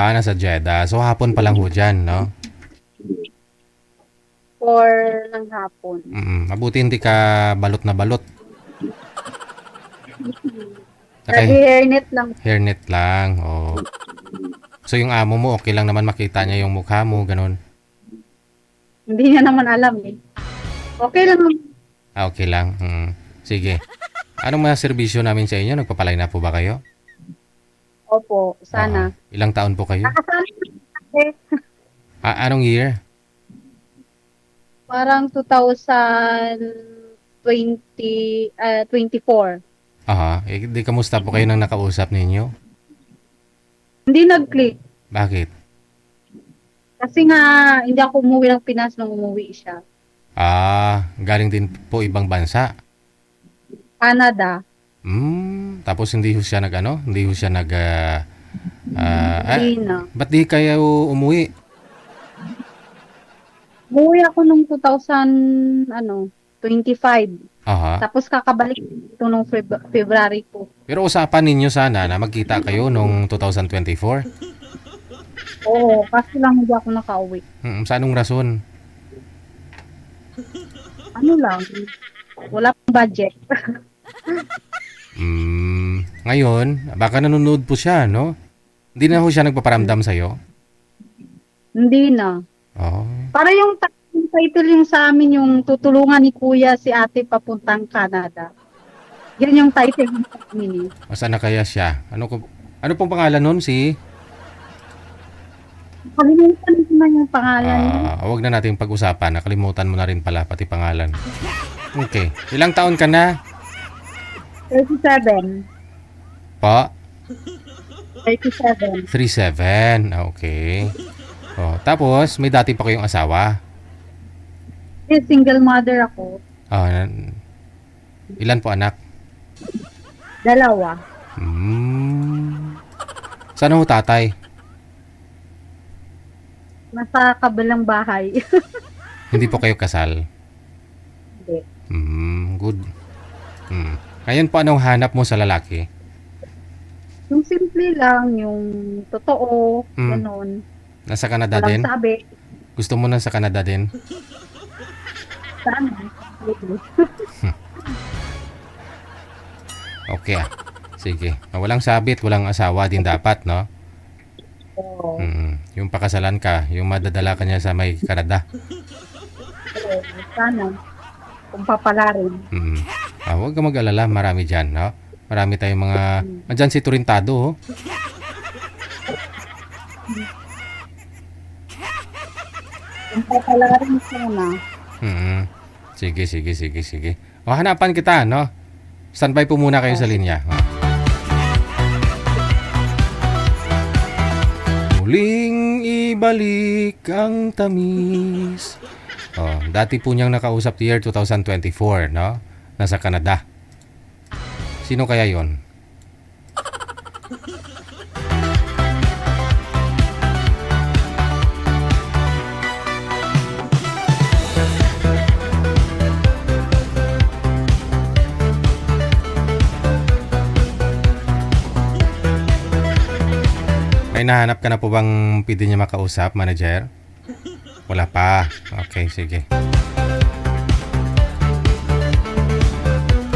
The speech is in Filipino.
Nasa Jeddah. So, hapon pa lang ho dyan, no? 4 ng hapon. Mabuti hindi ka balot na balot. Okay, Nag-hairnet lang. hairnet lang. Oh. So, yung amo mo, okay lang naman makita niya yung mukha mo, ganun. Hindi niya naman alam eh. Okay lang naman. Okay lang. Sige. Anong mga serbisyo namin sa inyo? Nagpapalay na po ba kayo? Opo, Oo. sana. Ilang taon po kayo? Nakasali kasi Anong year? parang 24. Aha. Di kamusta po kayo nang nakausap ninyo? Hindi nag-click. Bakit? Kasi nga, hindi ako umuwi ng Pinas nung umuwi siya. Galing din po ibang bansa. Canada. Tapos hindi ho siya Hindi ho siya Hindi na. ba't di kayo umuwi? Umuwi ako nung 25. Aha. Tapos kakabalik ito nung February po. Pero usapan ninyo sana na magkita kayo nung 2024. Oo, kasi lang hindi ako nakauwi. Sa anong rason? Ano lang, wala pang budget. Ngayon, baka nanonood po siya, no? Hindi na ho siya nagpaparamdam sa'yo? Hindi na. Oh. Para yung title yung sa amin, yung tutulungan ni Kuya si ate papuntang Canada. Yan yung title yung sa amin. Saan na kaya siya? Ano pong pangalan nun? Kalimutan ko na yung pangalan niya. Huwag na nating pag-usapan. Nakalimutan mo na rin pala pati pangalan. Okay. Ilang taon ka na? 37. Po? 37. 37. Okay. Oh, tapos, may dati pa kayong asawa? Single mother ako. Ilan po anak? 2. Saan ho tatay? Nasa kabilang bahay. Hindi po kayo kasal? Hindi. Good. Ngayon po, anong hanap mo sa lalaki? Yung simple lang, yung totoo, ganun. Nasa Canada Walang din? sabi. Gusto mo na sa Canada din? Saan? Okay Sige. Walang sabit, walang asawa din dapat, no? Oo. Yung pakasalan ka, yung madadala ka niya sa may Canada. Sana. Kung papalarin. Huwag ka mag-alala, marami dyan, no? Marami tayong mga... Andyan si Turintado, oh. Kung papalarin sana. Sige. Hanapan kita, no? Standby po muna kayo sa linya. Muling ibalik ang tamis. Dati po niyang nakausap year 2024, no? Nasa Canada. Sino kaya yon? May nahanap ka na po bang pwede niya makausap, manager? Wala pa. Okay, sige.